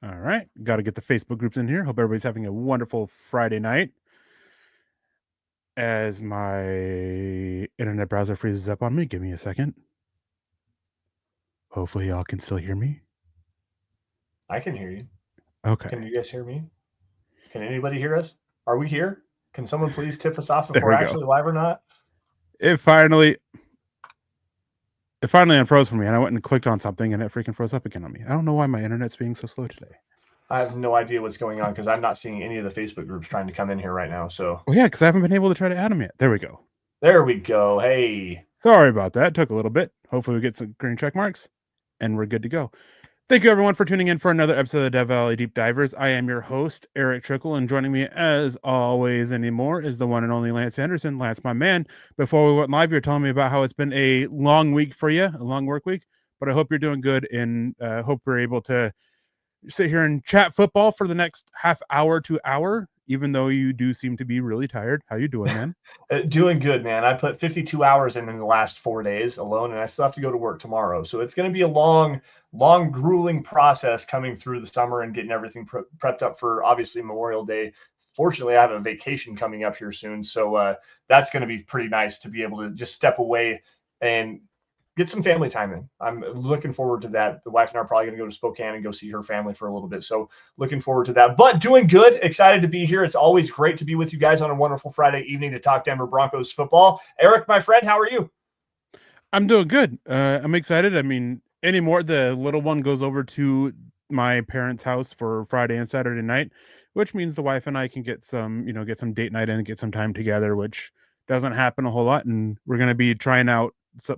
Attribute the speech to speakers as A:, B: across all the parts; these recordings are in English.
A: All right. Got to get the Facebook groups in here. Hope everybody's having a wonderful Friday night. As my internet browser freezes up on me, give me a second. Hopefully, y'all can still hear me.
B: I can hear you.
A: Okay.
B: Can you guys hear me? Can anybody hear us? Are we here? Can someone please tip us off if
A: There
B: we're
A: we go.
B: actually live or not?
A: It finally unfroze for me, and I went and clicked on something, and it freaking froze up again on me. I don't know why my internet's being so slow today.
B: I have no idea what's going on because I'm not seeing any of the Facebook groups trying to come in here right now. So
A: Well, yeah, because I haven't been able to try to add them yet. There we go.
B: there we go. Hey.
A: Sorry about that. Took a little bit. Hopefully, we get some green check marks, and we're good to go. Thank you, everyone, for tuning in for another episode of the Dev Valley Deep Divers. I am your host, Erick Trickel, and joining me, as always anymore, is the one and only Lance Sanderson. Lance, my man. Before we went live, you're telling me about how it's been a long week for you, a long work week, but I hope you're doing good, and hope we're able to sit here and chat football for the next half hour to hour, even though you do seem to be really tired. How you doing, man?
B: Doing good, man. I put 52 hours in the last 4 days alone, and I still have to go to work tomorrow. So it's going to be a long, grueling process coming through the summer and getting everything prepped up for obviously Memorial Day. Fortunately, I have a vacation coming up here soon. So that's going to be pretty nice to be able to just step away and get some family time in. I'm looking forward to that. The wife and I are probably going to go to Spokane and go see her family for a little bit. So looking forward to that. But doing good, excited to be here. It's always great to be with you guys on a wonderful Friday evening to talk Denver Broncos football. Erick, my friend, how are you?
A: I'm doing good. I'm excited. I mean, anymore, the little one goes over to my parents' house for Friday and Saturday night, which means the wife and I can get some, get some date night in, get some time together, which doesn't happen a whole lot. And we're going to be trying out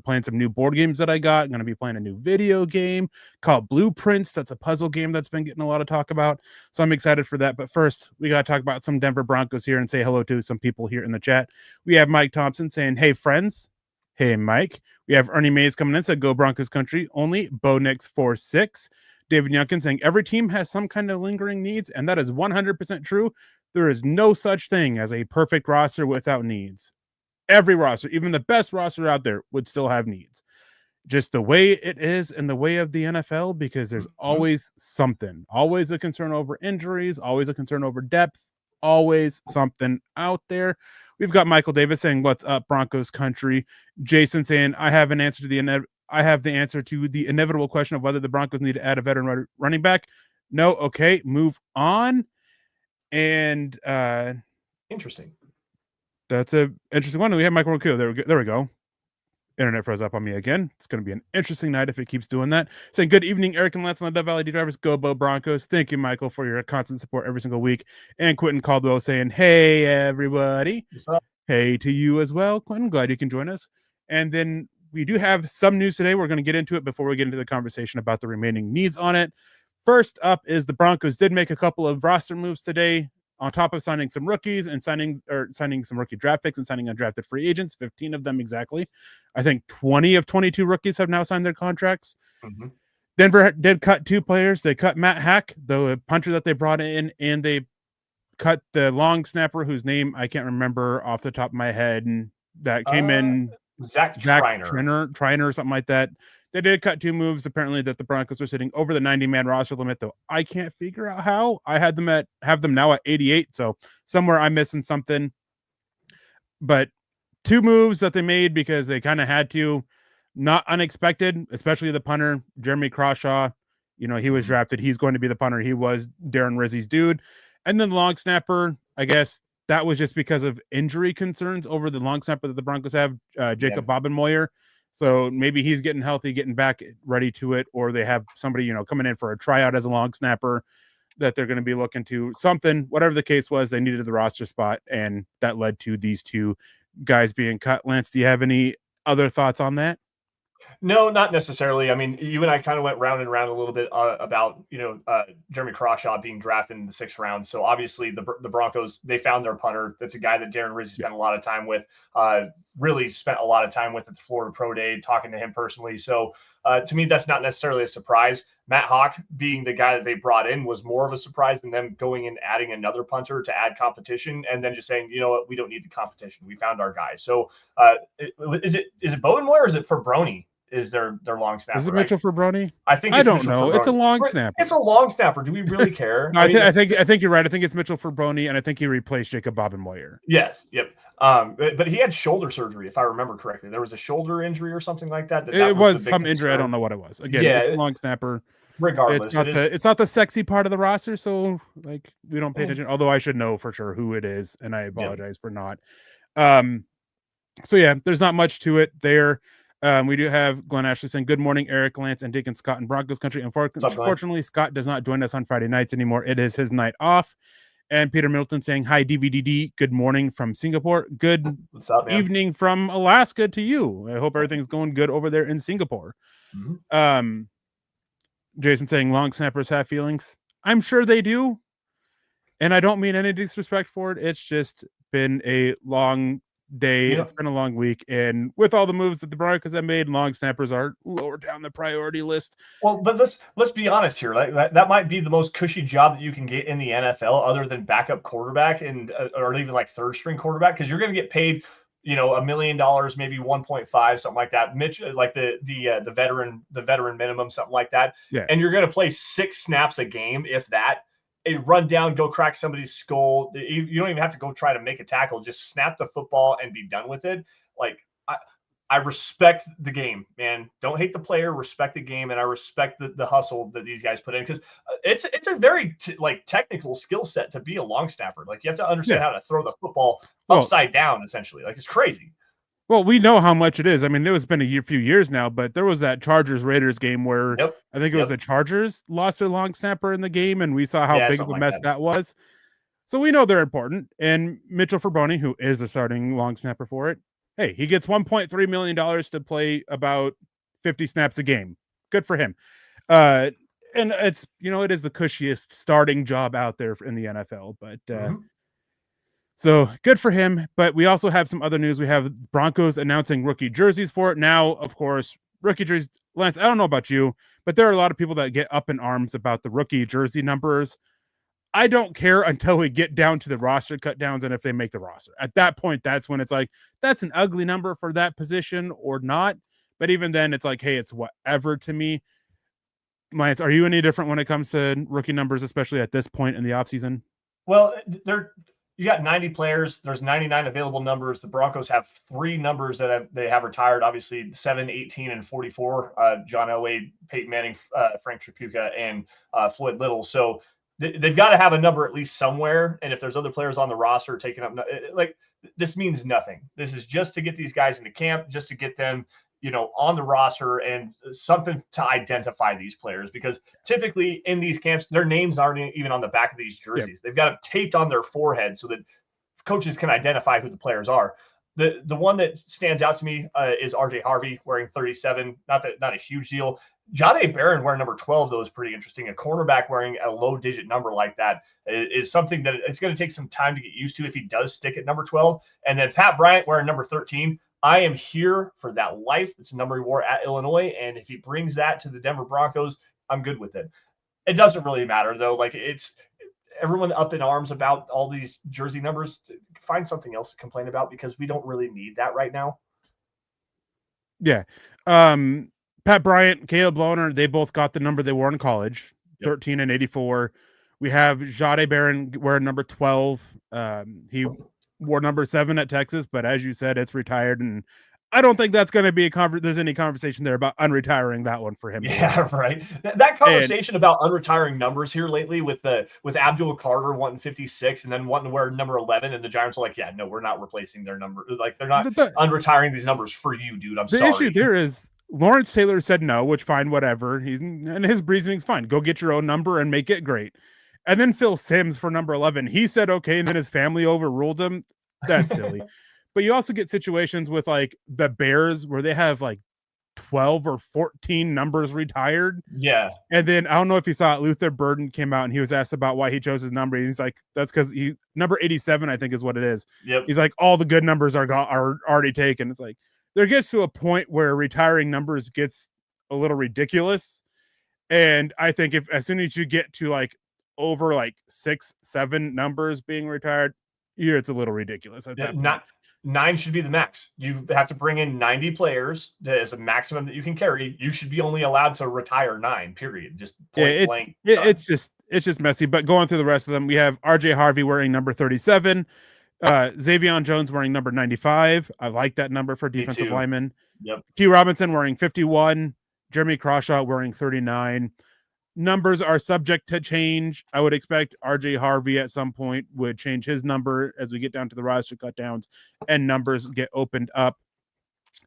A: playing some new board games that I got. I'm going to be playing a new video game called Blueprints. That's a puzzle game that's been getting a lot of talk about. So I'm excited for that. But first, we got to talk about some Denver Broncos here and say hello to some people here in the chat. We have Mike Thompson saying, "Hey, friends." Hey, Mike. We have Ernie Mays coming in, said go Broncos country only. Bo Nix 46. David Youngkin saying every team has some kind of lingering needs, and that is 100% true. There is no such thing as a perfect roster without needs. Every roster, even the best roster out there, would still have needs. Just the way it is in the way of the NFL, because there's always something, always a concern over injuries, always a concern over depth, always something out there. We've got Michael Davis saying, "What's up, Broncos country?" Jason saying, I have the answer to the inevitable question of whether the Broncos need to add a veteran running back. No, okay, move on." And
B: Interesting.
A: that's a interesting one. We have Michael Rokuo. There we go. Internet froze up on me again. It's going to be an interesting night if it keeps doing that. Saying good evening, Eric and Lance on the Dev Valley Drivers. Go Bo Broncos. Thank you, Michael, for your constant support every single week. And Quentin Caldwell saying, "Hey, everybody."
B: What's up?
A: Hey to you as well, Quentin. Glad you can join us. And then we do have some news today. We're going to get into it before we get into the conversation about the remaining needs on it. First up is the Broncos did make a couple of roster moves today, on top of signing some rookies and signing some rookie draft picks and signing undrafted free agents, 15 of them exactly. I think 20 of 22 rookies have now signed their contracts.
B: Mm-hmm.
A: Denver did cut two players. They cut Matt Hack, the punter that they brought in, and they cut the long snapper whose name I can't remember off the top of my head, and that came in
B: Zach
A: Zach
B: Triner.
A: Triner or something like that. They did cut two moves. Apparently, that the Broncos were sitting over the 90-man roster limit, though I can't figure out how. I have them now at 88, so somewhere I'm missing something. But two moves that they made because they kind of had to, not unexpected, especially the punter, Jeremy Crawshaw. He was drafted. He's going to be the punter. He was Darren Rizzi's dude. And then the long snapper, I guess that was just because of injury concerns over the long snapper that the Broncos have, Jacob Bobenmoyer. So maybe he's getting healthy, getting back ready to it, or they have somebody, coming in for a tryout as a long snapper that they're going to be looking to something. Whatever the case was, they needed the roster spot, and that led to these two guys being cut. Lance, do you have any other thoughts on that?
B: No, not necessarily. I mean, you and I kind of went round and round a little bit about Jeremy Crawshaw being drafted in the 6th round. So obviously the Broncos, they found their punter. That's a guy that Darren Rizzi spent a lot of time with. Really spent a lot of time with at the Florida Pro Day, talking to him personally. So to me, that's not necessarily a surprise. Matt Hawk being the guy that they brought in was more of a surprise than them going and adding another punter to add competition, and then just saying, you know what, we don't need the competition. We found our guy. So is it Bowenmoyer or is it for Brony? is their long
A: Is
B: snapper,
A: it
B: right?
A: Mitchell Fabroni?
B: I think
A: I
B: it's
A: don't
B: Mitchell
A: know. It's a
B: Fabroni.
A: long
B: But
A: snapper.
B: it's a long snapper. Do we really care?
A: No,
B: I mean,
A: I think you're right. I think it's Mitchell Fabroni, and I think he replaced Jacob Bobenmoyer.
B: yes, yep. But he had shoulder surgery, if I remember correctly. There was a shoulder injury or something like that. That
A: It
B: was the
A: was
B: big
A: some injury. I
B: concern.
A: don't know what it was. Again, it's a
B: Yeah,
A: long snapper.
B: regardless, it is.
A: It's not the sexy part of the roster, so like we don't pay
B: eh,
A: attention. Although I should know for sure who it is, and I
B: Yep.
A: apologize for not. So yeah, there's not much to it there. We do have Glenn Ashley saying, "Good morning, Eric, Lance, and Deacon Scott in Broncos country." Unfortunately, Scott does not join us on Friday nights anymore. It is his night off. And Peter Middleton saying, "Hi, DVDD. Good morning from Singapore. Good
B: What's up, man?
A: evening from Alaska to you. I hope everything's going good over there in Singapore."
B: Mm-hmm.
A: Jason saying, "Long snappers have feelings. I'm sure they do. And I don't mean any disrespect for it. It's just been a long day. It's been a long week. And with all the moves that the Broncos have made, long snappers are lower down the priority list."
B: Well, but let's be honest here. Like that might be the most cushy job that you can get in the NFL, other than backup quarterback and or even like third string quarterback, because you're going to get paid, $1 million, maybe 1.5, something like that. Mitch, like the veteran minimum, something like that.
A: Yeah.
B: And you're going to play 6 snaps a game, if that. A run down, go crack somebody's skull. You don't even have to go try to make a tackle. Just snap the football and be done with it. Like I respect the game, man. Don't hate the player, respect the game, and I respect the hustle that these guys put in, because it's a very technical skill set to be a long snapper. Like, you have to understand how to throw the football upside down, essentially. Like, it's crazy.
A: Well, we know how much it is. I mean, it was been a few years now, but there was that Chargers Raiders game where I think it was the Chargers lost their long snapper in the game, and we saw how big of a mess that was. So we know they're important. And Mitchell Fabroni, who is a starting long snapper for it, hey, he gets $1.3 million to play about 50 snaps a game. Good for him. And it's, it is the cushiest starting job out there in the NFL, but so good for him. But we also have some other news. We have Broncos announcing rookie jerseys for it. Now, of course, rookie jerseys, Lance, I don't know about you, but there are a lot of people that get up in arms about the rookie jersey numbers. I don't care until we get down to the roster cut downs and if they make the roster. At that point, that's when it's like, that's an ugly number for that position or not. But even then, it's like, hey, it's whatever to me. Lance, are you any different when it comes to rookie numbers, especially at this point in the offseason?
B: Well, you got 90 players. There's 99 available numbers. The Broncos have 3 numbers that they have retired, obviously 7, 18, and 44. John Elway, Peyton Manning, Frank Tripucka, and Floyd Little. So they've got to have a number at least somewhere. And if there's other players on the roster taking up, this means nothing. This is just to get these guys into camp, just to get them, on the roster, and something to identify these players, because typically in these camps, their names aren't even on the back of these jerseys. Yep. They've got them taped on their forehead so that coaches can identify who the players are. The one that stands out to me is RJ Harvey wearing 37. Not a huge deal. Jahdae Barron wearing number 12, though, is pretty interesting. A cornerback wearing a low digit number like that is something that it's going to take some time to get used to if he does stick at number 12. And then Pat Bryant wearing number 13. I am here for that life. It's a number he wore at Illinois. And if he brings that to the Denver Broncos, I'm good with it. It doesn't really matter, though. Like, it's everyone up in arms about all these jersey numbers. Find something else to complain about, because we don't really need that right now.
A: Yeah. Pat Bryant, Caleb Lohner, they both got the number they wore in college, 13 and 84. We have Jahdae Barron wearing number 12. He wore number 7 at Texas, but as you said, it's retired, and I don't think that's going to be there's any conversation there about unretiring that one for him.
B: Yeah, right. That conversation about unretiring numbers here lately with Abdul Carter wanting 56 and then wanting to wear number 11, and the Giants are like, yeah, no, we're not replacing their number. Like, they're not unretiring these numbers for you, dude. I'm sorry.
A: The issue there is Lawrence Taylor said no, which fine, whatever. And his reasoning's fine. Go get your own number and make it great. And then Phil Simms for number 11, he said okay, and then his family overruled him. That's silly. But you also get situations with like the Bears where they have like 12 or 14 numbers retired.
B: Yeah.
A: And then I don't know if you saw it, Luther Burden came out and he was asked about why he chose his number. And he's like, that's because number 87, I think is what it is.
B: Yep.
A: He's like, all the good numbers are already taken. It's like, there gets to a point where retiring numbers gets a little ridiculous. And I think as soon as you get to like over like 6, 7 numbers being retired, it's a little ridiculous at that point.
B: 9 should be the max. You have to bring in 90 players as a maximum that you can carry. You should be only allowed to retire 9, period. Just point blank.
A: It's just messy. But going through the rest of them, we have RJ Harvey wearing number 37, Xavion Jones wearing number 95. I like that number for defensive lineman.
B: Yep.
A: Q Robinson wearing 51, Jeremy Crawshaw wearing 39. Numbers are subject to change. I would expect RJ Harvey at some point would change his number as we get down to the roster cut downs and numbers get opened up.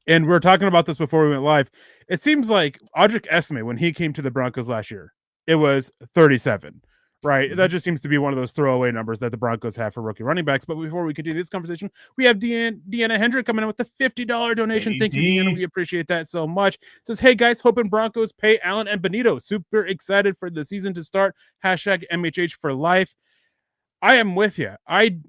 A: And we were talking about this before we went live. It seems like Audric Esme, when he came to the Broncos last year, it was 37, right? Mm-hmm. That just seems to be one of those throwaway numbers that the Broncos have for rookie running backs. But before we continue this conversation, we have Deanna Hendrick coming in with the $50 donation. Thank you, Deanna. We appreciate that so much. It says, hey guys, hoping Broncos pay Allen and Benito. Super excited for the season to start. Hashtag MHH for life. I am with you.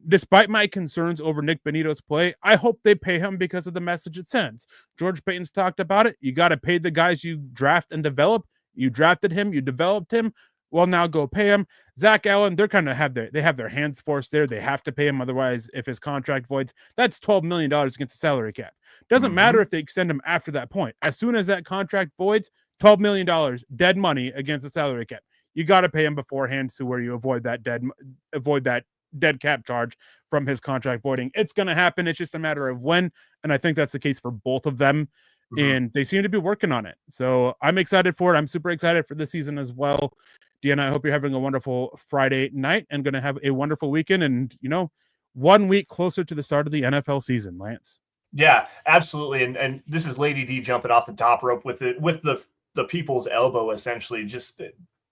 A: Despite my concerns over Nick Benito's play, I hope they pay him because of the message it sends. George Payton's talked about it. You got to pay the guys you draft and develop. You drafted him, you developed him. Well, now go pay him. Zach Allen, they're kind of have their hands forced there. They have to pay him. Otherwise, if his contract voids, that's $12 million against the salary cap. Doesn't matter if they extend him after that point. As soon as that contract voids, $12 million dead money against the salary cap. You got to pay him beforehand to where you avoid that dead cap charge from his contract voiding. It's going to happen. It's just a matter of when. And I think that's the case for both of them. Mm-hmm. And they seem to be working on it. So I'm excited for it. I'm super excited for this season as well. Deanna, I hope you're having a wonderful Friday night and going to have a wonderful weekend. And, 1 week closer to the start of the NFL season, Lance.
B: Yeah, absolutely. And this is Lady D jumping off the top rope with the people's elbow, essentially, just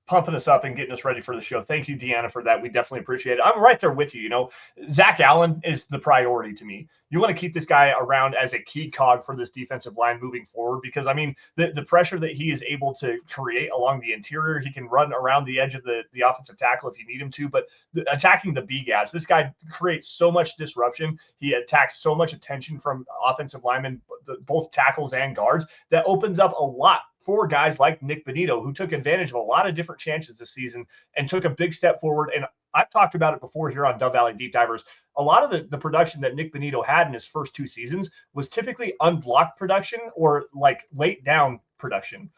B: pumping us up and getting us ready for the show. Thank you, Deanna, for that. We definitely appreciate it. I'm right there with you. Zach Allen is the priority to me. You want to keep this guy around as a key cog for this defensive line moving forward, because the pressure that he is able to create along the interior, he can run around the edge of the offensive tackle if you need him to, but attacking the B gaps, this guy creates so much disruption. He attacks so much attention from offensive linemen, both tackles and guards, that opens up a lot for guys like Nick Benito, who took advantage of a lot of different chances this season and took a big step forward. And I've talked about it before here on Dove Valley Deep Divers. A lot of the production that Nick Benito had in his first 2 seasons was typically unblocked production or like late down production.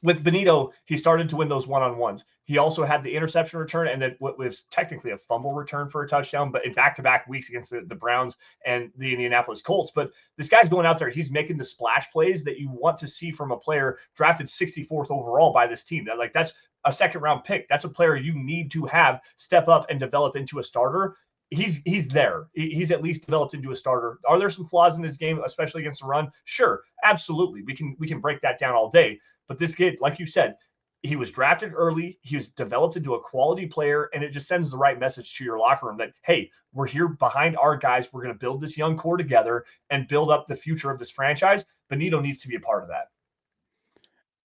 B: With Benito, he started to win those one-on-ones. He also had the interception return and then what was technically a fumble return for a touchdown, but in back-to-back weeks against the Browns and the Indianapolis Colts. But this guy's going out there. He's making the splash plays that you want to see from a player drafted 64th overall by this team. That's a second-round pick. That's a player you need to have step up and develop into a starter. He's there. He's at least developed into a starter. Are there some flaws in this game, especially against the run? Sure, absolutely. We can break that down all day. But this kid, like you said, he was drafted early. He was developed into a quality player, and it just sends the right message to your locker room that, hey, we're here behind our guys. We're going to build this young core together and build up the future of this franchise. Benito needs to be a part of that.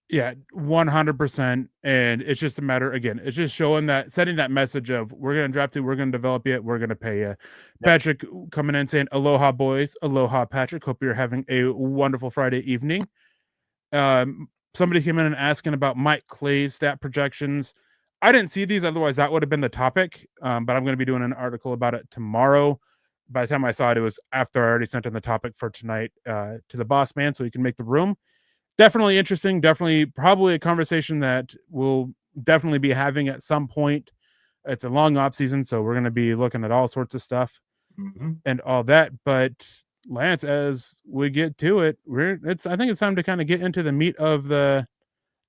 A: Yeah, 100%. And it's just a matter, again, it's just setting that message of we're going to draft you, we're going to develop you, we're going to pay you. Yep. Patrick coming in saying, aloha, boys. Aloha, Patrick. Hope you're having a wonderful Friday evening. Somebody came in and asking about Mike Clay's stat projections. I didn't see these, otherwise that would have been the topic. But I'm going to be doing an article about it tomorrow. By the time I saw it, it was after I already sent in the topic for tonight to the boss man so he can make the room. Definitely interesting. Definitely probably a conversation that we'll definitely be having at some point. It's a long off season, so we're going to be looking at all sorts of stuff and all that. But Lance, as we get to it, I think it's time to kind of get into the meat of the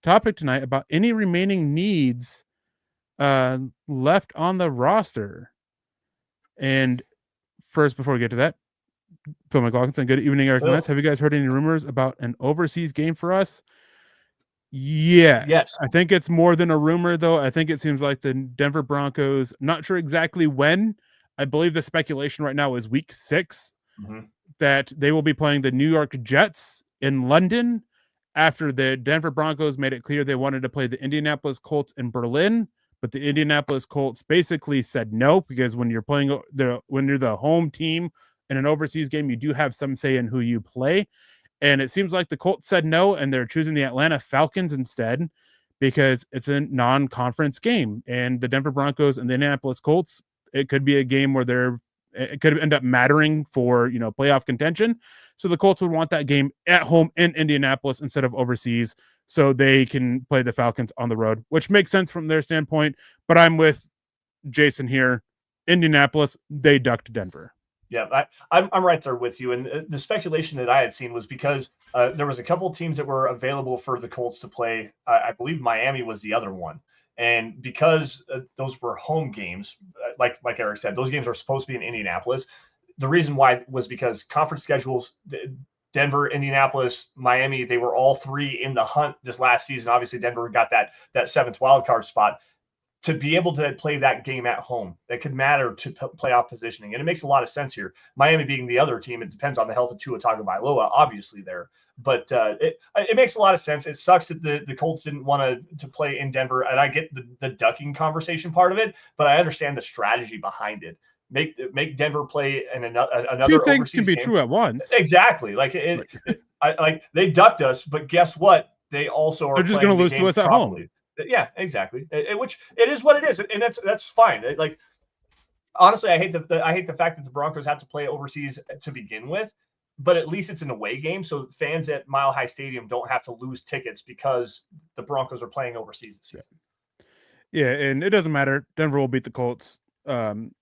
A: topic tonight about any remaining needs left on the roster. And first, before we get to that, Phil McLaughlin, good evening, Eric and Lance. Have you guys heard any rumors about an overseas game for us? Yes. I think it's more than a rumor, though. I think it seems like the Denver Broncos, not sure exactly when. I believe the speculation right now is week 6. That they will be playing the New York Jets in London after the Denver Broncos made it clear they wanted to play the Indianapolis Colts in Berlin, but the Indianapolis Colts basically said no, because when you're the home team in an overseas game, you do have some say in who you play. And it seems like the Colts said no, and they're choosing the Atlanta Falcons instead because it's a non-conference game. And the Denver Broncos and the Indianapolis Colts, it could be a game where they're It could end up mattering for, playoff contention. So the Colts would want that game at home in Indianapolis instead of overseas, so they can play the Falcons on the road, which makes sense from their standpoint. But I'm with Jason here. Indianapolis, they ducked Denver.
B: Yeah, I'm right there with you. And the speculation that I had seen was because there was a couple of teams that were available for the Colts to play. I believe Miami was the other one. And because those were home games, like Eric said, those games are supposed to be in Indianapolis. The reason why was because conference schedules, Denver, Indianapolis, Miami, they were all three in the hunt this last season. Obviously, Denver got that seventh wild card spot. To be able to play that game at home, that could matter to playoff positioning. And it makes a lot of sense here. Miami being the other team, it depends on the health of Tua Tagovailoa, obviously there. But it makes a lot of sense. It sucks that the Colts didn't want to play in Denver. And I get the ducking conversation part of it, but I understand the strategy behind it. Make Denver play in another
A: Two things can be
B: game.
A: true at once.
B: Exactly. Like they ducked us, but guess what? They also are.
A: They're just going to lose to us at home.
B: Yeah, exactly. Which it is what it is, and that's fine. Like honestly, I hate the fact that the Broncos have to play overseas to begin with, but at least it's an away game, so fans at Mile High Stadium don't have to lose tickets because the Broncos are playing overseas this season.
A: Yeah, and it doesn't matter. Denver will beat the Colts,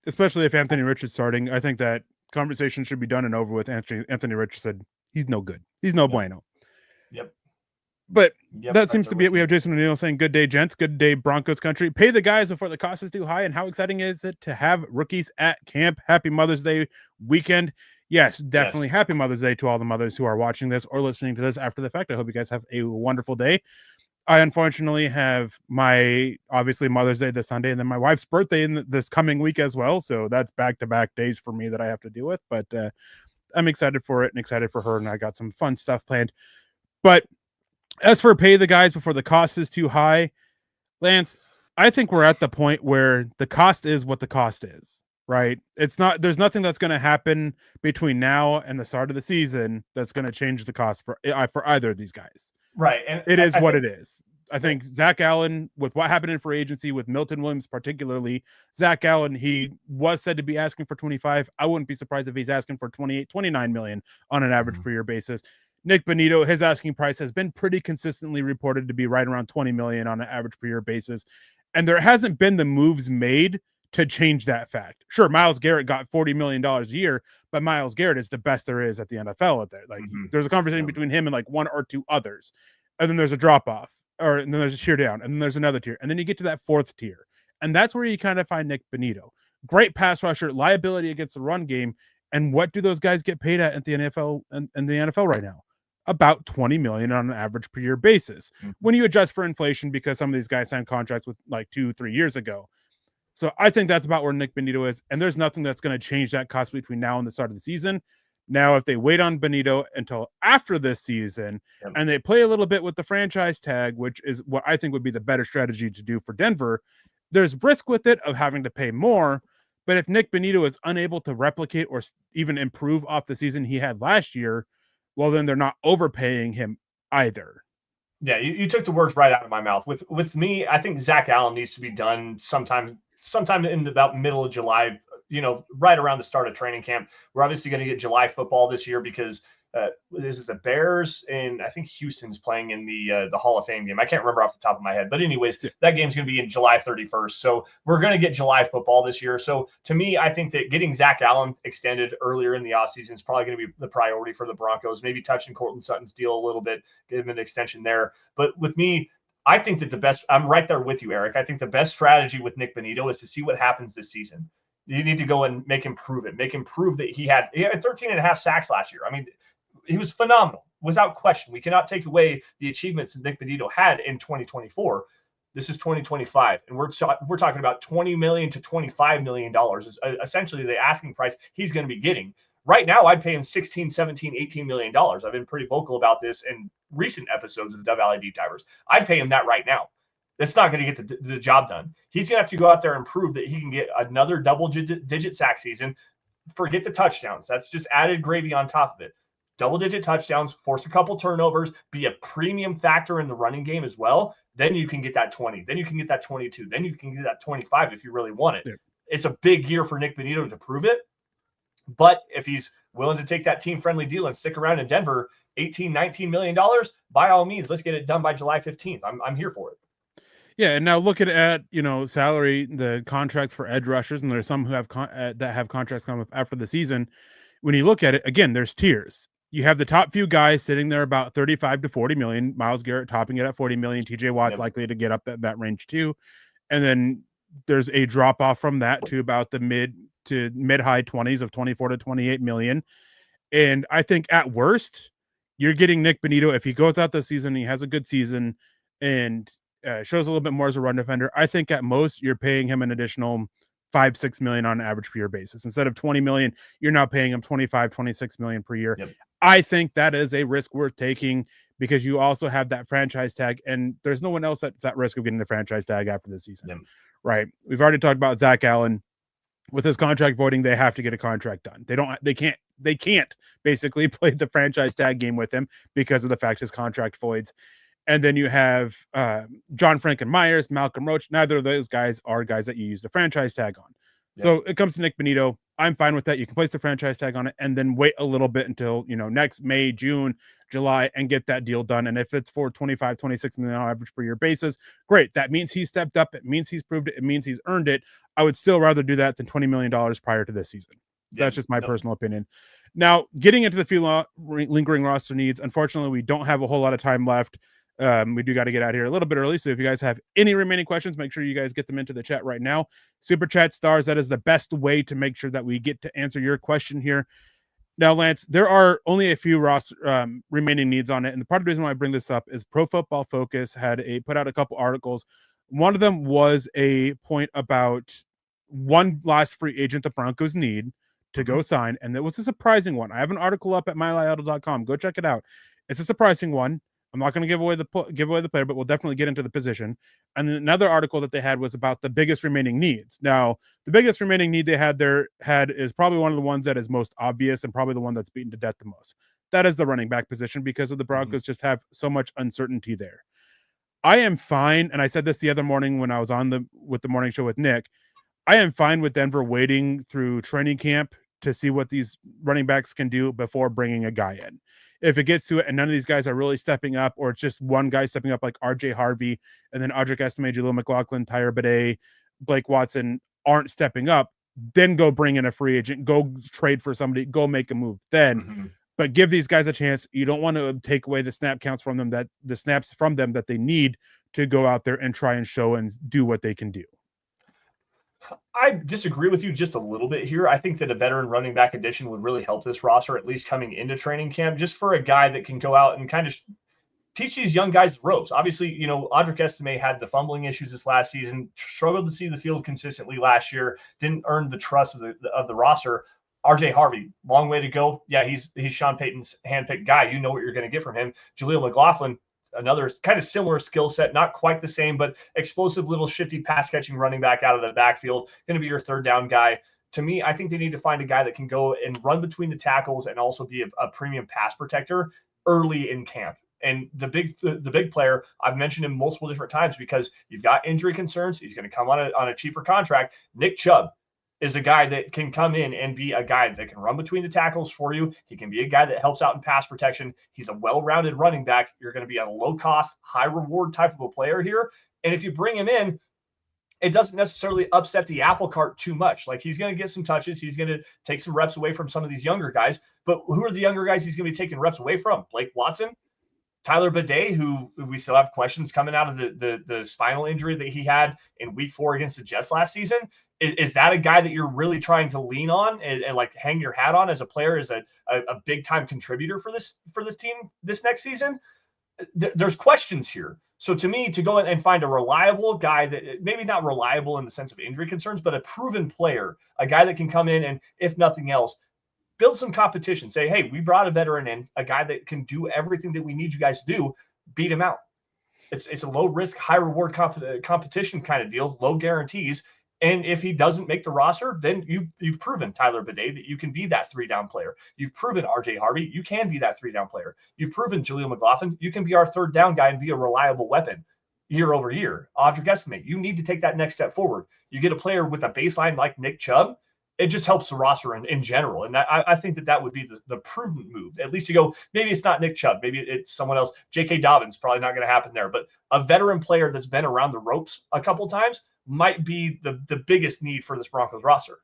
A: especially if Anthony Rich is starting. I think that conversation should be done and over with. Anthony Rich said he's no good. He's no bueno.
B: Yep.
A: But that seems to be it. We have Jason O'Neill saying, good day, gents. Good day, Broncos country. Pay the guys before the cost is too high. And how exciting is it to have rookies at camp? Happy Mother's Day weekend. Yes, definitely. Yes. Happy Mother's Day to all the mothers who are watching this or listening to this after the fact. I hope you guys have a wonderful day. I unfortunately have obviously Mother's Day this Sunday and then my wife's birthday in this coming week as well. So that's back-to-back days for me that I have to deal with. But I'm excited for it and excited for her. And I got some fun stuff planned. But as for pay the guys before the cost is too high, Lance, I think we're at the point where the cost is what the cost is, right? There's nothing that's going to happen between now and the start of the season that's going to change the cost for either of these guys.
B: Right. And
A: it is what it is. I think Zach Allen, with what happened in free agency with Milton Williams, particularly, Zach Allen, he was said to be asking for 25. I wouldn't be surprised if he's asking for 28, 29 million on an average per year basis. Nick Bonito, his asking price has been pretty consistently reported to be right around 20 million on an average per year basis. And there hasn't been the moves made to change that fact. Sure, Myles Garrett got $40 million a year, but Myles Garrett is the best there is at the NFL out there. Like there's a conversation between him and like one or two others. And then there's a drop off, and then there's a tier down, and then there's another tier. And then you get to that fourth tier. And that's where you kind of find Nick Bonito. Great pass rusher, liability against the run game. And what do those guys get paid at the NFL and the NFL right now? About 20 million on an average per year basis. When you adjust for inflation, because some of these guys signed contracts with like 2-3 years ago. So I think that's about where Nick Bonito is. And there's nothing that's going to change that cost between now and the start of the season. Now, if they wait on Bonito until after this season and they play a little bit with the franchise tag, which is what I think would be the better strategy to do for Denver, there's risk with it of having to pay more. But if Nick Bonito is unable to replicate or even improve off the season he had last year, well, then they're not overpaying him either.
B: Yeah, you took the words right out of my mouth. With me, I think Zach Allen needs to be done sometime in about middle of July, right around the start of training camp. We're obviously going to get July football this year because is it the Bears and I think Houston's playing in the Hall of Fame game. I can't remember off the top of my head, but anyways, that game's going to be in July 31st. So we're going to get July football this year. So to me, I think that getting Zach Allen extended earlier in the offseason is probably going to be the priority for the Broncos. Maybe touching Courtland Sutton's deal a little bit, give him an extension there. But with me, I think that I'm right there with you, Eric. I think the best strategy with Nick Bonito is to see what happens this season. You need to go and make him prove it. Make him prove that he had 13 and a half sacks last year. I mean, he was phenomenal, without question. We cannot take away the achievements that Nick Bonito had in 2024. This is 2025, and we're talking about $20 million to $25 million is essentially the asking price he's going to be getting. Right now, I'd pay him $16, $17, $18 million. I've been pretty vocal about this in recent episodes of the Dove Valley Deep Divers. I'd pay him that right now. That's not going to get the job done. He's going to have to go out there and prove that he can get another double-digit sack season. Forget the touchdowns. That's just added gravy on top of it. Double-digit touchdowns, force a couple turnovers, be a premium factor in the running game as well. Then you can get that 20. Then you can get that 22. Then you can get that 25 if you really want it. Yeah. It's a big year for Nick Bonito to prove it. But if he's willing to take that team-friendly deal and stick around in Denver, $18-19 million, by all means, let's get it done by July 15th. I'm here for it.
A: Yeah, and now looking at salary, the contracts for edge rushers, and there's some who have that have contracts come up after the season. When you look at it again, there's tiers. You have the top few guys sitting there about 35 to 40 million. Myles Garrett topping it at 40 million. TJ Watt's likely to get up that range too. And then there's a drop off from that to about the mid high 20s of 24 to 28 million. And I think at worst, you're getting Nick Bonito. If he goes out this season, he has a good season and shows a little bit more as a run defender. I think at most you're paying him an additional 5-6 million on an average per year basis. Instead of 20 million, you're now paying him 25-26 million per year.
B: Yep.
A: I think that is a risk worth taking because you also have that franchise tag, and there's no one else that's at risk of getting the franchise tag after this season.
B: Yep.
A: Right. We've already talked about Zach Allen. With his contract voiding, they have to get a contract done. They can't basically play the franchise tag game with him because of the fact his contract voids. And then you have John Franken-Myers, Malcolm Roach. Neither of those guys are guys that you use the franchise tag on. Yep. So it comes to Nick Bonito. I'm fine with that. You can place the franchise tag on it and then wait a little bit until, next May, June, July, and get that deal done. And if it's for 26 million average per year basis, great. That means he stepped up. It means he's proved it. It means he's earned it. I would still rather do that than $20 million prior to this season. Yeah. That's just my personal opinion. Now, getting into the few lingering roster needs, unfortunately, we don't have a whole lot of time left. We do got to get out of here a little bit early. So if you guys have any remaining questions, make sure you guys get them into the chat right now. Super chat stars. That is the best way to make sure that we get to answer your question here. Now, Lance, there are only a few remaining needs on it. And the part of the reason why I bring this up is Pro Football Focus put out a couple articles. One of them was a point about one last free agent the Broncos need to go sign. And it was a surprising one. I have an article up at myhuddle.com. Go check it out. It's a surprising one. I'm not going to give away the player, but we'll definitely get into the position. And then another article that they had was about the biggest remaining needs. Now, the biggest remaining need they had is probably one of the ones that is most obvious and probably the one that's beaten to death the most. That is the running back position because of the Broncos just have so much uncertainty there. I am fine, and I said this the other morning when I was with the morning show with Nick. I am fine with Denver waiting through training camp to see what these running backs can do before bringing a guy in. If it gets to it and none of these guys are really stepping up, or it's just one guy stepping up like RJ Harvey and then Audric Estime, Jaleel McLaughlin, Tyler Bidet, Blake Watson aren't stepping up, then go bring in a free agent, go trade for somebody, go make a move then. But give these guys a chance. You don't want to take away the snap counts from them, the snaps from them that they need to go out there and try and show and do what they can do.
B: I disagree with you just a little bit here. I think that a veteran running back addition would really help this roster, at least coming into training camp, just for a guy that can go out and kind of teach these young guys the ropes. Obviously, Audric Estime had the fumbling issues this last season, struggled to see the field consistently last year, didn't earn the trust of the roster. RJ Harvey, long way to go. Yeah, he's Sean Payton's handpicked guy. You know what you're going to get from him. Jaleel McLaughlin, another kind of similar skill set, not quite the same, but explosive little shifty pass catching running back out of the backfield, going to be your third down guy. To me, I think they need to find a guy that can go and run between the tackles and also be a premium pass protector early in camp. And the big player, I've mentioned him multiple different times because you've got injury concerns. He's going to come on a cheaper contract. Nick Chubb is a guy that can come in and be a guy that can run between the tackles for you. He can be a guy that helps out in pass protection. He's a well-rounded running back. You're going to be a low-cost, high-reward type of a player here. And if you bring him in, it doesn't necessarily upset the apple cart too much. Like, he's going to get some touches. He's going to take some reps away from some of these younger guys. But who are the younger guys he's going to be taking reps away from? Blake Watson, Tyler Bidet, who we still have questions coming out of the spinal injury that he had in week 4 against the Jets last season. Is that a guy that you're really trying to lean on and like hang your hat on as a player, as a big time contributor for this team this next season? There's questions here. So to me, to go and find a reliable guy that maybe not reliable in the sense of injury concerns, but a proven player, a guy that can come in and, if nothing else, build some competition. Say, hey, we brought a veteran in, a guy that can do everything that we need you guys to do. Beat him out. It's a low risk, high reward competition kind of deal, low guarantees. And if he doesn't make the roster, then you've proven, Tyler Bidet, that you can be that 3-down player. You've proven RJ Harvey, you can be that 3-down player. You've proven Jaleel McLaughlin, you can be our 3rd down guy and be a reliable weapon year over year. Audric Estime, you need to take that next step forward. You get a player with a baseline like Nick Chubb, it just helps the roster in general. And I think that would be the prudent move. At least you go, maybe it's not Nick Chubb, maybe it's someone else. J.K. Dobbins, probably not going to happen there, but a veteran player that's been around the ropes a couple times might be the biggest need for this Broncos roster.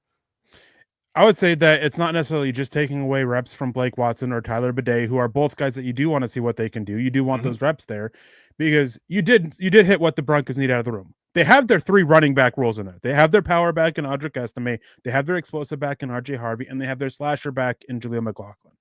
A: I would say that it's not necessarily just taking away reps from Blake Watson or Tyler Bidet, who are both guys that you do want to see what they can do. You do want those reps there, because you did hit what the Broncos need out of the room. They have their 3 running back roles in there. They have their power back in Audric Estime. They have their explosive back in RJ Harvey, and they have their slasher back in Jaleel McLaughlin.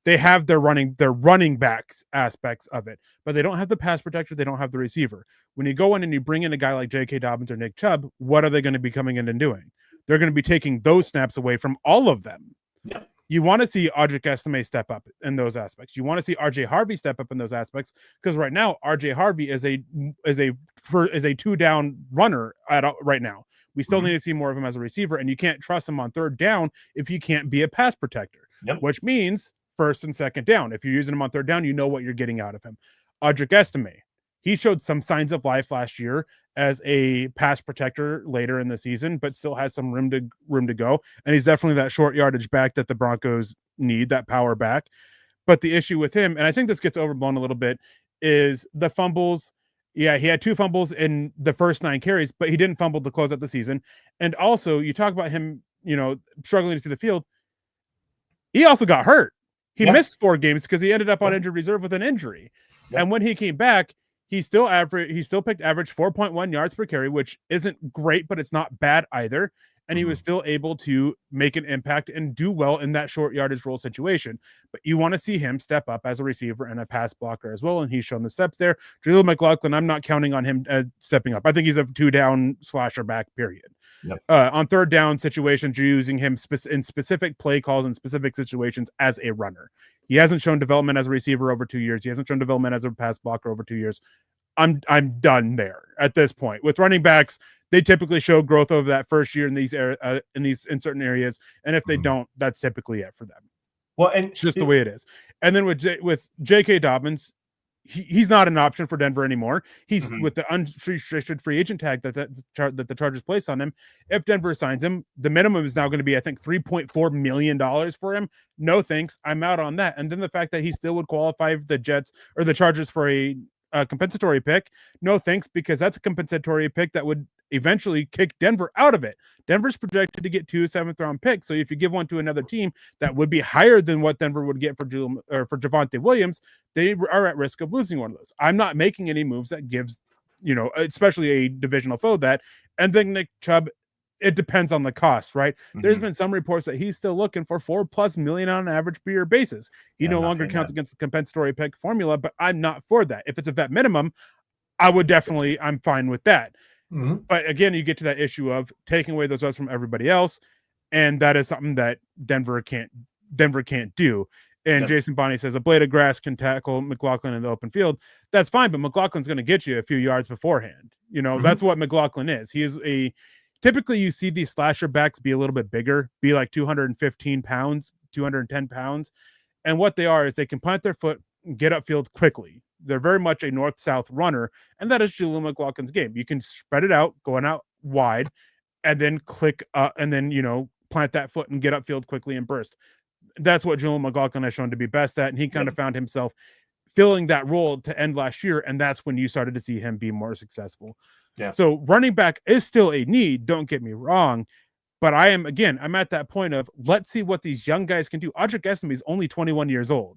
A: They have their running backs aspects of it, but they don't have the pass protector. They don't have the receiver. When you go in and you bring in a guy like J.K. Dobbins or Nick Chubb, what are they going to be coming in and doing? They're going to be taking those snaps away from all of them.
B: Yeah.
A: You want to see Audric Estime step up in those aspects. You want to see RJ Harvey step up in those aspects, because right now RJ Harvey is a 2-down runner right now. We still need to see more of him as a receiver, and you can't trust him on 3rd down if you can't be a pass protector. Which means 1st and 2nd down. If you're using him on 3rd down, you know what you're getting out of him. Audric Estime, he showed some signs of life last year as a pass protector later in the season, but still has some room to go. And he's definitely that short yardage back that the Broncos need, that power back. But the issue with him, and I think this gets overblown a little bit, is the fumbles. Yeah, he had 2 fumbles in the first 9 carries, but he didn't fumble to close out the season. And also, you talk about him, struggling to see the field. He also got hurt. He missed 4 games because he ended up on injured reserve with an injury. And when he came back, he still picked average 4.1 yards per carry, which isn't great, but it's not bad either. And he was still able to make an impact and do well in that short yardage role situation. But you want to see him step up as a receiver and a pass blocker as well, and he's shown the steps there. Jaleel McLaughlin, I'm not counting on him stepping up. I think he's a 2-down slasher back, period. On 3rd down situations, you're using him in specific play calls and specific situations as a runner. He hasn't shown development as a receiver over 2 years. He hasn't shown development as a pass blocker over 2 years. I'm done there at this point. With running backs, they typically show growth over that first year in certain areas, and if they don't, that's typically it for them.
B: Well, and
A: it's just the way it is. And then with J.K. Dobbins, he's not an option for Denver anymore. He's with the unrestricted free agent tag that the Chargers place on him. If Denver signs him, the minimum is now going to be, I think, $3.4 million for him. No thanks, I'm out on that. And then the fact that he still would qualify the Jets or the Chargers for a compensatory pick, no thanks, because that's a compensatory pick that would eventually kick Denver out of it. Denver's projected to get 2 7th-round picks, so if you give one to another team that would be higher than what Denver would get for Javonte Williams, they are at risk of losing one of those. I'm not making any moves that gives, especially a divisional foe that. And then Nick Chubb, it depends on the cost, right? There's been some reports that he's still looking for $4+ million on an average per year basis. He no longer counts against the compensatory pick formula, but I'm not for that. If it's a vet minimum, I'm fine with that. But again, you get to that issue of taking away those reps from everybody else, and that is something that Denver can't do. And Jason Bonney says a blade of grass can tackle McLaughlin in the open field. That's fine, but McLaughlin's going to get you a few yards beforehand. That's what McLaughlin is. He is typically you see these slasher backs be a little bit bigger, be like 215 pounds, 210 pounds. And what they are is they can plant their foot and get upfield quickly. They're very much a north-south runner, and that is Jaleel McLaughlin's game. You can spread it out, going out wide, and then click and then, plant that foot and get upfield quickly and burst. That's what Jaleel McLaughlin has shown to be best at, and he kind of found himself filling that role to end last year, and that's when you started to see him be more successful. So running back is still a need, don't get me wrong, but I'm at that point of let's see what these young guys can do. Audric Estime is only 21 years old.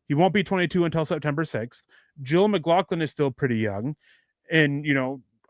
A: He won't be 22 until September 6th. Jaleel McLaughlin is still pretty young. And,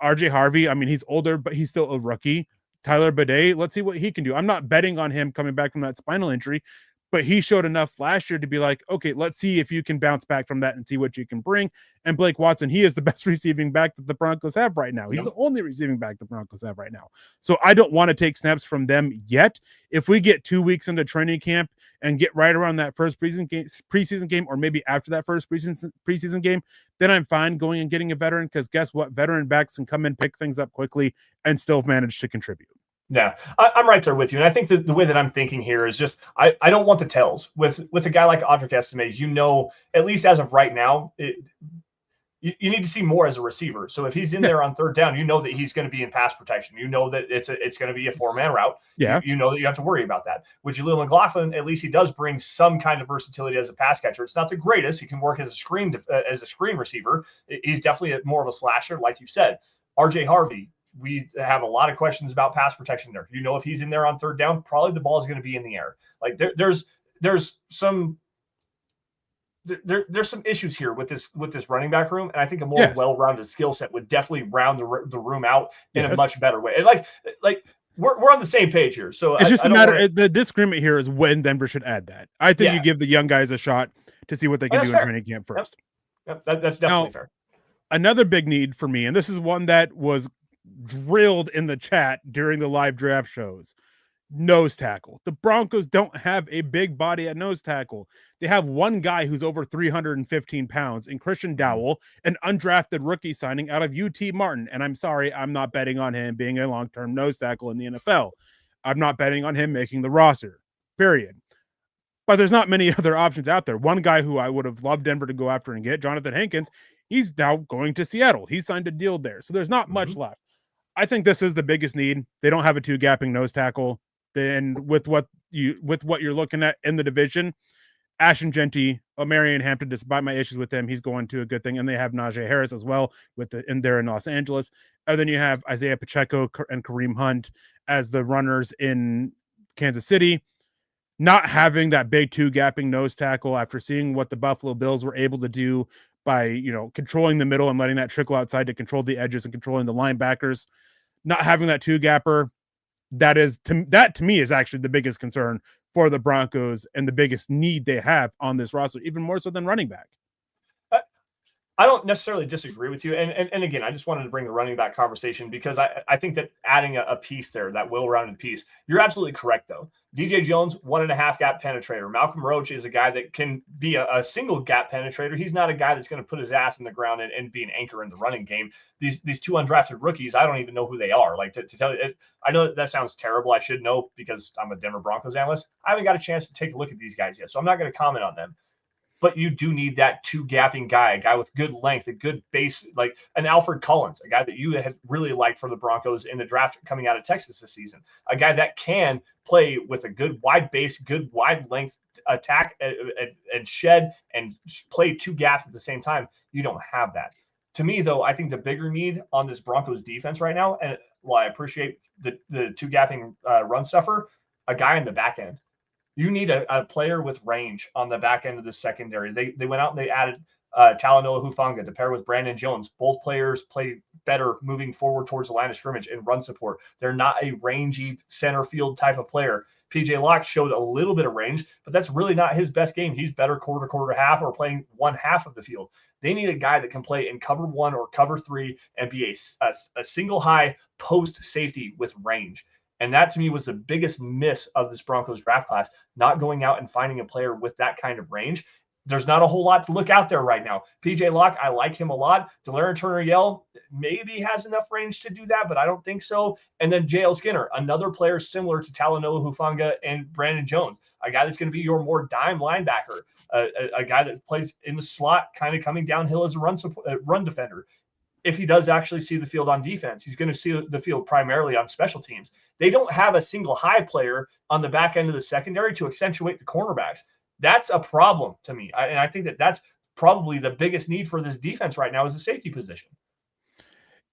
A: RJ Harvey, I mean, he's older, but he's still a rookie. Tyler Bidet, let's see what he can do. I'm not betting on him coming back from that spinal injury, but he showed enough last year to be like, okay, let's see if you can bounce back from that and see what you can bring. And Blake Watson, he is the best receiving back that the Broncos have right now. He's the only receiving back the Broncos have right now. So I don't want to take snaps from them yet. If we get 2 weeks into training camp and get right around that first preseason game, or maybe after that first preseason game, then I'm fine going and getting a veteran, because guess what? Veteran backs can come and pick things up quickly and still manage to contribute.
B: Yeah, I'm right there with you. And I think that the way that I'm thinking here is just I don't want the tells. With a guy like Audric Estime, at least as of right now, you need to see more as a receiver. So if he's in
A: Yeah.
B: there on third down, you know that he's going to be in pass protection. You know that it's going to be a 4-man route.
A: Yeah.
B: You know that you have to worry about that. With Jaleel McLaughlin, at least he does bring some kind of versatility as a pass catcher. It's not the greatest. He can work as a screen receiver. He's definitely more of a slasher, like you said. RJ Harvey, we have a lot of questions about pass protection there. You know, if he's in there on third down, probably the ball is going to be in the air. Like there's some there's some issues here with this running back room, and I think a more well-rounded skill set would definitely round the room out in a much better way. And like we're on the same page here. So
A: it's just a matter. The disagreement here is when Denver should add that. I think you give the young guys a shot to see what they can do in training camp first.
B: Yep, that's definitely fair.
A: Another big need for me, and this is one that was drilled in the chat during the live draft shows. Nose tackle. The Broncos don't have a big body at nose tackle. They have one guy who's over 315 pounds in Christian Dowell, an undrafted rookie signing out of UT Martin. And I'm sorry, I'm not betting on him being a long-term nose tackle in the NFL. I'm not betting on him making the roster, period. But there's not many other options out there. One guy who I would have loved Denver to go after and get, Jonathan Hankins, he's now going to Seattle. He signed a deal there. So there's not much left. I think this is the biggest need. They don't have a two-gapping nose tackle. Then with what you're looking at in the division, Ashton Genty, Marion Hampton, despite my issues with him, he's going to a good thing. And they have Najee Harris as well in Los Angeles. And then you have Isaiah Pacheco and Kareem Hunt as the runners in Kansas City. Not having that big two-gapping nose tackle after seeing what the Buffalo Bills were able to do by, controlling the middle and letting that trickle outside to control the edges and controlling the linebackers. Not having that two-gapper, that to me is actually the biggest concern for the Broncos and the biggest need they have on this roster, even more so than running back.
B: I don't necessarily disagree with you. And again, I just wanted to bring the running back conversation because I think that adding a piece there, that well-rounded piece, you're absolutely correct, though. DJ Jones, 1.5 gap penetrator. Malcolm Roach is a guy that can be a single gap penetrator. He's not a guy that's going to put his ass in the ground and be an anchor in the running game. These two undrafted rookies, I don't even know who they are. Like to tell you, I know that sounds terrible. I should know because I'm a Denver Broncos analyst. I haven't got a chance to take a look at these guys yet, so I'm not going to comment on them. But you do need that two-gapping guy, a guy with good length, a good base, like an Alfred Collins, a guy that you had really liked for the Broncos in the draft coming out of Texas this season, a guy that can play with a good wide base, good wide length attack and shed and play two gaps at the same time. You don't have that. To me, though, I think the bigger need on this Broncos defense right now, and while I appreciate the two-gapping run stuffer, a guy in the back end. You need a player with range on the back end of the secondary. They went out and they added Talanoa Hufanga to pair with Brandon Jones. Both players play better moving forward towards the line of scrimmage and run support. They're not a rangy center field type of player. PJ Locke showed a little bit of range, but that's really not his best game. He's better quarter, half, or playing one half of the field. They need a guy that can play in cover 1 or cover 3 and be a single high post safety with range. And that, to me, was the biggest miss of this Broncos draft class, not going out and finding a player with that kind of range. There's not a whole lot to look out there right now. PJ Locke, I like him a lot. De'Aaron Turner-Yell maybe has enough range to do that, but I don't think so. And then J.L. Skinner, another player similar to Talanoa Hufanga and Brandon Jones, a guy that's going to be your more dime linebacker, a guy that plays in the slot, kind of coming downhill as a run defender. If he does actually see the field on defense, he's going to see the field primarily on special teams. They don't have a single high player on the back end of the secondary to accentuate the cornerbacks. That's a problem to me. And I think that's probably the biggest need for this defense right now is the safety position.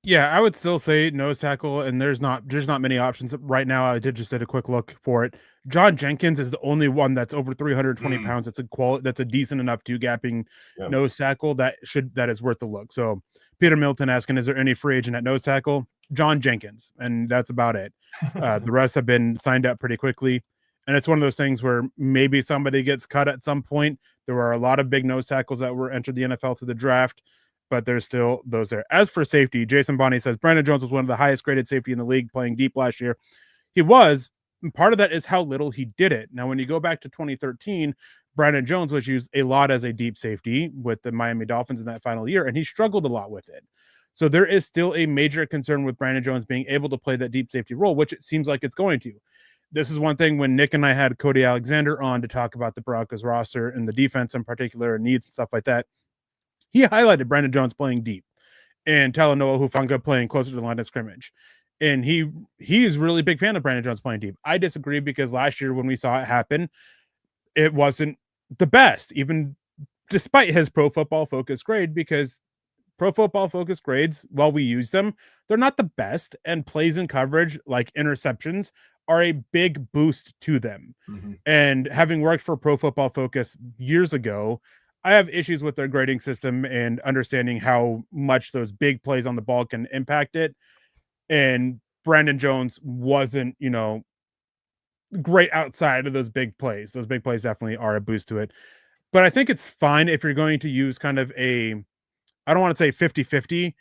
A: Yeah, I would still say nose tackle, and there's not many options right now. I did a quick look for it. John Jenkins is the only one that's over 320 pounds. That's a decent enough two-gapping nose tackle that is worth the look. So Peter Milton asking, is there any free agent at nose tackle? John Jenkins, and that's about it. The rest have been signed up pretty quickly. And it's one of those things where maybe somebody gets cut at some point. There were a lot of big nose tackles that were entered the NFL through the draft, but there's still those there. As for safety, Jason Bonney says Brandon Jones was one of the highest graded safety in the league playing deep last year. He was. And part of that is how little he did it. Now, when you go back to 2013, Brandon Jones was used a lot as a deep safety with the Miami Dolphins in that final year, and he struggled a lot with it. So there is still a major concern with Brandon Jones being able to play that deep safety role, which it seems like it's going to. This is one thing when Nick and I had Cody Alexander on to talk about the Broncos roster and the defense in particular and needs and stuff like that. He highlighted Brandon Jones playing deep and Talanoa Hufanga playing closer to the line of scrimmage. And he's really big fan of Brandon Jones playing deep. I disagree because last year when we saw it happen, it wasn't the best, even despite his Pro Football Focus grade, because Pro Football Focus grades, while we use them, they're not the best, and plays in coverage like interceptions are a big boost to them.
B: Mm-hmm.
A: And having worked for Pro Football Focus years ago, I have issues with their grading system and understanding how much those big plays on the ball can impact it. And Brandon Jones wasn't, great outside of those big plays. Those big plays definitely are a boost to it. But I think it's fine if you're going to use kind of I don't want to say 50-50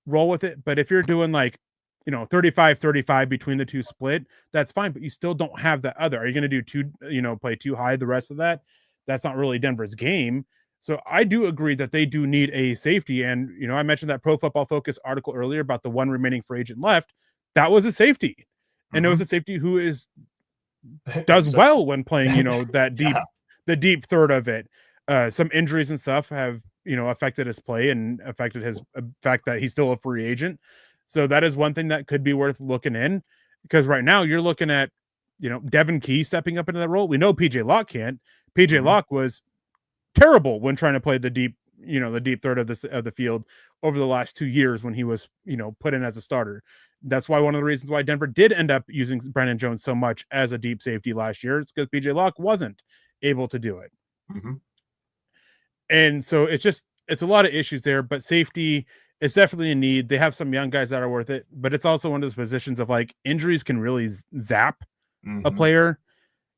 A: roll with it, but if you're doing like, 35-35 between the two split, that's fine, but you still don't have that other. Are you going to do play too high the rest of that? That's not really Denver's game. So I do agree that they do need a safety. And, I mentioned that Pro Football Focus article earlier about the one remaining free agent left. That was a safety. And it was a safety who does well when playing, that deep, the deep third of it. Some injuries and stuff have, affected his play and affected his fact that he's still a free agent. So that is one thing that could be worth looking in, because right now you're looking at, Devin Key stepping up into that role. We know PJ Locke can't. PJ Locke was terrible when trying to play the deep, the deep third of the field over the last 2 years when he was, put in as a starter. That's why one of the reasons why Denver did end up using Brandon Jones so much as a deep safety last year is because PJ Locke wasn't able to do it.
B: Mm-hmm.
A: And so it's a lot of issues there, but safety is definitely a need. They have some young guys that are worth it, but it's also one of those positions of like injuries can really zap a player.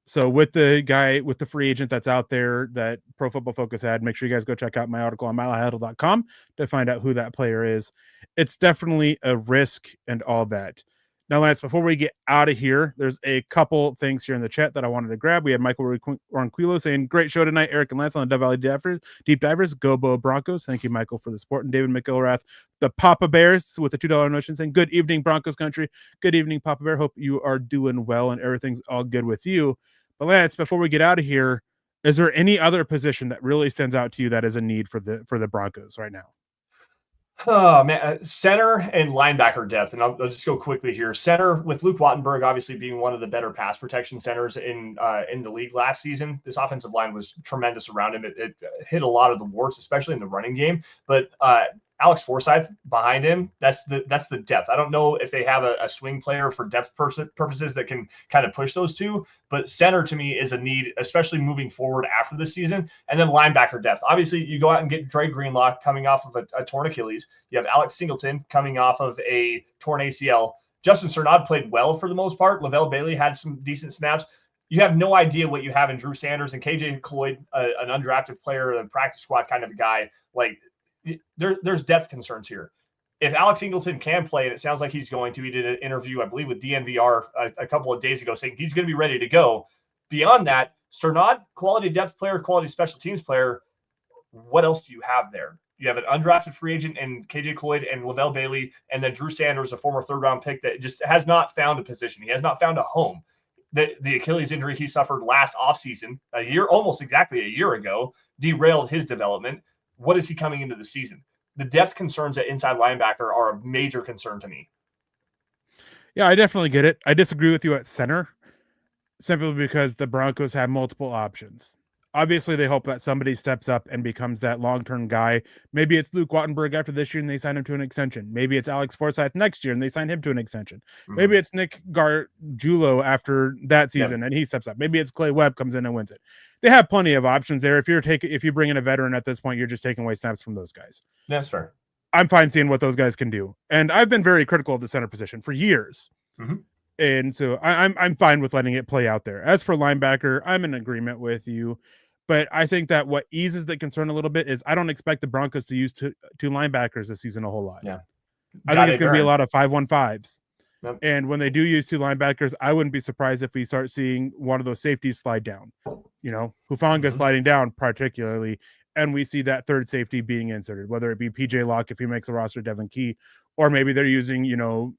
A: So with the free agent that's out there that Pro Football Focus had, make sure you guys go check out my article on milehighhuddle.com to find out who that player is. It's definitely a risk and all that. Now, Lance, before we get out of here, there's a couple things here in the chat that I wanted to grab. We had Michael Ronquillo saying, great show tonight, Eric and Lance on the Dove Valley Deep Divers. Go Bo Broncos. Thank you, Michael, for the support. And David McIlrath, the Papa Bears, with the $2 notion saying, good evening, Broncos country. Good evening, Papa Bear. Hope you are doing well and everything's all good with you. But Lance, before we get out of here, is there any other position that really stands out to you that is a need for the Broncos right now?
B: Oh man, center and linebacker depth, and I'll just go quickly here. Center with Luke Wattenberg obviously being one of the better pass protection centers in the league last season. This offensive line was tremendous around him. It hit a lot of the warts, especially in the running game. But Alex Forsyth behind him, that's the depth. I don't know if they have a swing player for depth purposes that can kind of push those two, but center to me is a need, especially moving forward after the season. And then linebacker depth. Obviously, you go out and get Dre Greenlock coming off of a torn Achilles. You have Alex Singleton coming off of a torn ACL. Justin Cernod played well for the most part. Lavelle Bailey had some decent snaps. You have no idea what you have in Drew Sanders and KJ Cloyd, an undrafted player, a practice squad kind of a guy. Like, there's depth concerns here. If Alex Singleton can play, and it sounds like he's going to, he did an interview, I believe, with DNVR a couple of days ago saying he's going to be ready to go. Beyond that, Sternad, quality depth player, quality special teams player. What else do you have there? You have an undrafted free agent and KJ Cloyd and Lavelle Bailey, and then Drew Sanders, a former third-round pick that just has not found a position. He has not found a home. The Achilles injury he suffered last offseason, almost exactly a year ago, derailed his development. What is he coming into the season? The depth concerns at inside linebacker are a major concern to me.
A: Yeah, I definitely get it. I disagree with you at center, simply because the Broncos have multiple options. Obviously, they hope that somebody steps up and becomes that long-term guy. Maybe it's Luke Wattenberg after this year and they sign him to an extension. Maybe it's Alex Forsyth next year and they sign him to an extension. Maybe it's Nick Gargiulo after that season and he steps up. Maybe it's Clay Webb comes in and wins it. They have plenty of options there. If you bring in a veteran at this point, you're just taking away snaps from those guys.
B: That's fair.
A: I'm fine seeing what those guys can do. And I've been very critical of the center position for years. And so I'm fine with letting it play out there. As for linebacker, I'm in agreement with you. But I think that what eases the concern a little bit is I don't expect the Broncos to use two linebackers this season a whole lot.
B: Yeah.
A: I think it's going to be a lot of 5-1-5s. Yep. And when they do use two linebackers, I wouldn't be surprised if we start seeing one of those safeties slide down. Hufanga sliding down particularly, and we see that third safety being inserted, whether it be PJ Locke if he makes a roster, Devin Key, or maybe they're using,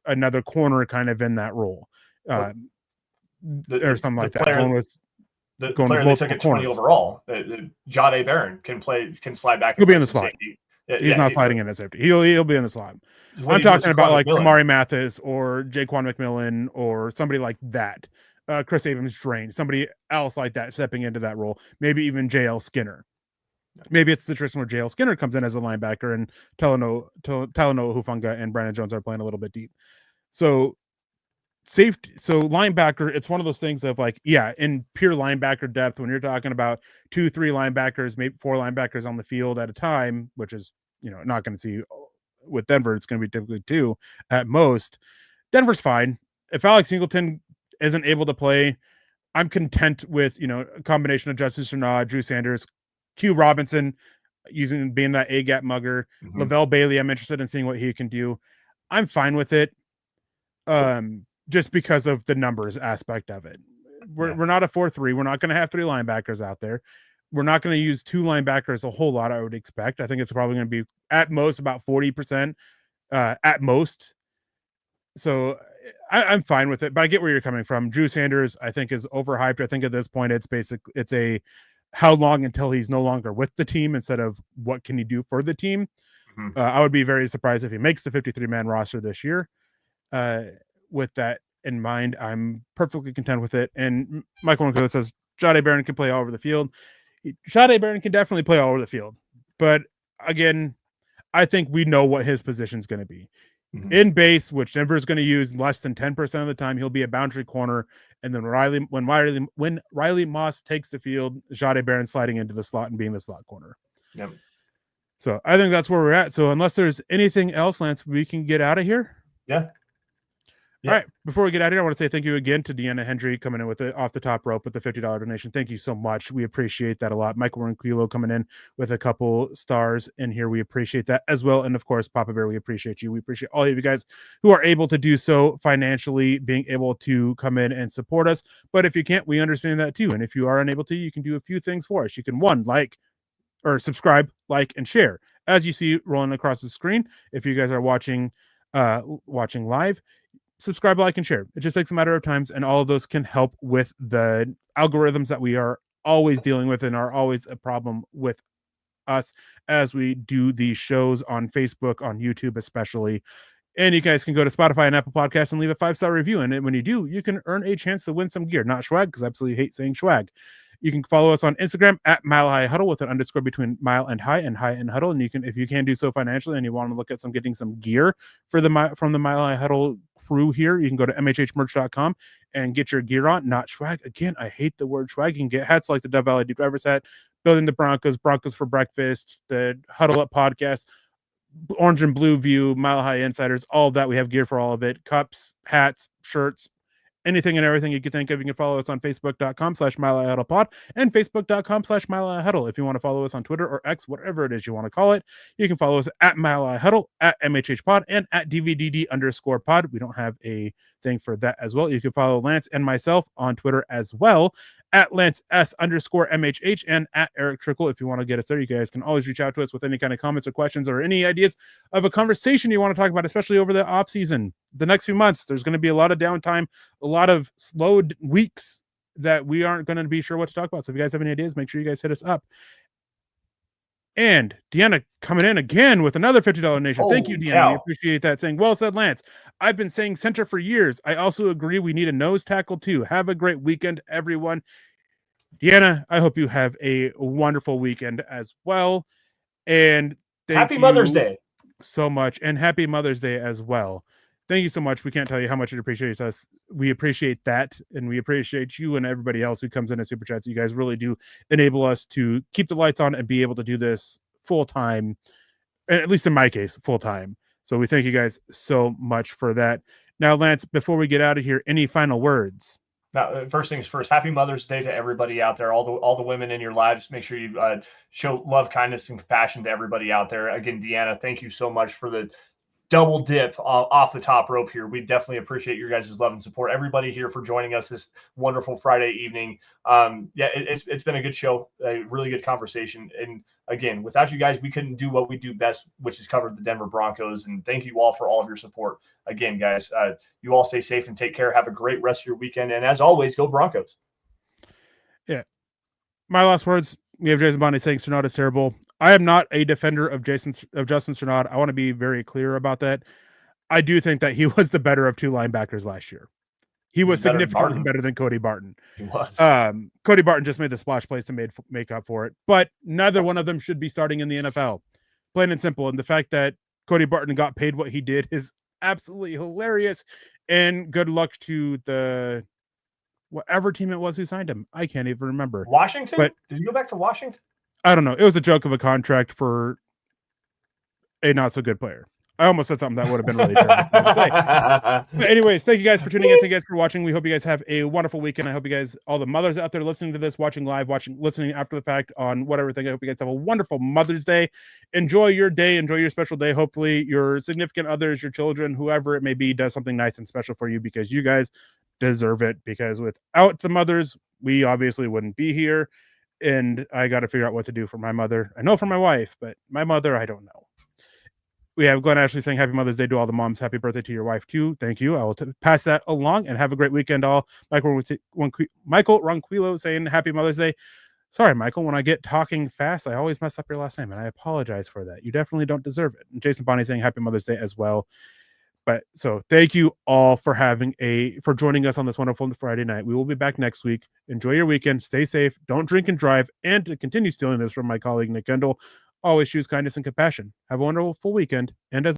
A: another corner kind of in that role. Or something like that.
B: The
A: going to
B: player they took
A: multiple
B: at 20
A: corners.
B: overall, Jahdae Barron, can slide back and
A: He'll be
B: play
A: in the
B: some
A: slot.
B: safety.
A: He's not sliding in at safety. He'll be in the slot.
B: What
A: I'm
B: do you do with
A: talking about
B: Jaquan
A: like
B: McMillan?
A: Kamari Mathis or Jaquan McMillan or somebody like that. Chris Abrams-Drain, somebody else like that stepping into that role. Maybe even JL Skinner. Maybe it's the situation where JL Skinner comes in as a linebacker and Talanoa Hufanga and Brandon Jones are playing a little bit deep. So safety, so linebacker, it's one of those things of like, yeah, in pure linebacker depth, when you're talking about 2-3 linebackers, maybe 4 linebackers on the field at a time, which is, not going to see with Denver, it's going to be typically 2 at most. Denver's fine. If Alex Singleton isn't able to play, I'm content with, a combination of Justice Renard, Drew Sanders, Q Robinson, being that A-gap mugger.
B: Mm-hmm.
A: Lavelle Bailey, I'm interested in seeing what he can do. I'm fine with it. Just because of the numbers aspect of it. We're not a 4-3. We're not going to have 3 linebackers out there. We're not going to use 2 linebackers a whole lot, I would expect. I think it's probably going to be at most about 40%, at most. So I'm fine with it, but I get where you're coming from. Drew Sanders, I think, is overhyped. I think at this point, it's a how long until he's no longer with the team instead of what can he do for the team.
B: Mm-hmm.
A: I would be very surprised if he makes the 53-man roster this year. With that in mind, I'm perfectly content with it. And Michael Winko says Jahdae Barron can play all over the field. Jahdae Barron can definitely play all over the field. But again, I think we know what his position is going to be. Mm-hmm. In base, which Denver is going to use less than 10% of the time, he'll be a boundary corner. And then when Riley Moss takes the field, Jahdae Barron sliding into the slot and being the slot corner.
B: Yep.
A: So I think that's where we're at. So unless there's anything else, Lance, we can get out of here.
B: Yeah.
A: All right. Before we get out of here, I want to say thank you again to Deanna Hendry coming in with it off the top rope with the $50 donation. Thank you so much. We appreciate that a lot. Michael Rinquilo coming in with a couple stars in here. We appreciate that as well. And of course, Papa Bear, we appreciate you. We appreciate all of you guys who are able to do so financially, being able to come in and support us. But if you can't, we understand that too. And if you are unable to, you can do a few things for us. You can subscribe, like, and share. As you see rolling across the screen, if you guys are watching live, subscribe, like, and share. It just takes a matter of times, and all of those can help with the algorithms that we are always dealing with and are always a problem with us as we do these shows on Facebook, on YouTube especially. And you guys can go to Spotify and Apple Podcasts and leave a 5-star review. And when you do, you can earn a chance to win some gear. Not swag, because I absolutely hate saying swag. You can follow us on Instagram at Mile High Huddle with an underscore between mile and high and huddle. And you can, if you can do so financially and you want to look at getting some gear from the Mile High Huddle crew here, you can go to mhhmerch.com and get your gear on. Not swag. Again, I hate the word swag. You can get hats like the Dove Valley Deep Drivers hat, Building the Broncos for Breakfast, the Huddle Up podcast, Orange and Blue View, Mile High Insiders, all of that. We have gear for all of it. Cups, hats, shirts, anything and everything you can think of. You can follow us on facebook.com/MileHighHuddlePod and facebook.com/MileHighHuddle. If you want to follow us on Twitter or X, whatever it is you want to call it, you can follow us at MileHighHuddle, at MHHPod, and at DVDD_pod. We don't have a thing for that as well. You can follow Lance and myself on Twitter as well, at Lance S_MHH and at Erick Trickel. If you want to get us there, you guys can always reach out to us with any kind of comments or questions or any ideas of a conversation you want to talk about, especially over the off season. The next few months, there's going to be a lot of downtime, a lot of slow weeks that we aren't going to be sure what to talk about. So if you guys have any ideas, make sure you guys hit us up. And Deanna coming in again with another $50 donation. Thank you, Deanna.
B: Cow.
A: We appreciate that. Saying, well said, Lance. I've been saying center for years. I also agree we need a nose tackle too. Have a great weekend, everyone. Deanna, I hope you have a wonderful weekend as well. And
B: happy Mother's Day
A: so much. And happy Mother's Day as well. Thank you so much. We can't tell you how much it appreciates us. We appreciate that. And we appreciate you and everybody else who comes in as super chats. You guys really do enable us to keep the lights on and be able to do this full time, at least in my case, full time. So we thank you guys so much for that. Now, Lance, before we get out of here, any final words?
B: Now, first things first, happy Mother's Day to everybody out there, all the women in your lives. Make sure you show love, kindness, and compassion to everybody out there. Again, Deanna, thank you so much for the double dip off the top rope here. We definitely appreciate your guys' love and support. Everybody here for joining us this wonderful Friday evening. It's been a good show, a really good conversation. And again, without you guys, we couldn't do what we do best, which is cover the Denver Broncos. And thank you all for all of your support. Again, guys, you all stay safe and take care. Have a great rest of your weekend. And as always, go Broncos.
A: Yeah. My last words. We have Jason Bonnie saying Strnad is terrible. I am not a defender of Justin Strnad. I want to be very clear about that. I do think that he was the better of two linebackers last year. He was
B: better than
A: significantly
B: Barton.
A: better than Cody Barton.
B: He was.
A: Cody Barton just made the splash plays to make up for it, but neither one of them should be starting in the NFL. Plain and simple. And the fact that Cody Barton got paid what he did is absolutely hilarious. And good luck to the whatever team it was who signed him. I can't even remember.
B: Washington?
A: But
B: did you go back to Washington?
A: I don't know. It was a joke of a contract for a not so good player. I almost said something that would have been really terrible to say. But anyways, thank you guys for tuning in. Thank you guys for watching. We hope you guys have a wonderful weekend. I hope you guys, all the mothers out there listening to this, watching live, listening after the fact on whatever thing. I hope you guys have a wonderful Mother's Day. Enjoy your day. Enjoy your special day. Hopefully your significant others, your children, whoever it may be, does something nice and special for you because you guys deserve it. Because without the mothers, we obviously wouldn't be here. And I got to figure out what to do for my mother. I know for my wife, but my mother, I don't know. We have Glenn Ashley saying Happy Mother's Day to all the moms. Happy birthday to your wife, too. Thank you. I will pass that along and have a great weekend, all. Michael Ronquillo saying Happy Mother's Day. Sorry, Michael. When I get talking fast, I always mess up your last name, and I apologize for that. You definitely don't deserve it. And Jason Bonnie saying Happy Mother's Day as well. But so thank you all for joining us on this wonderful Friday night. We will be back next week. Enjoy your weekend. Stay safe. Don't drink and drive. And to continue stealing this from my colleague Nick Kendall, always choose kindness and compassion. Have a wonderful weekend. And as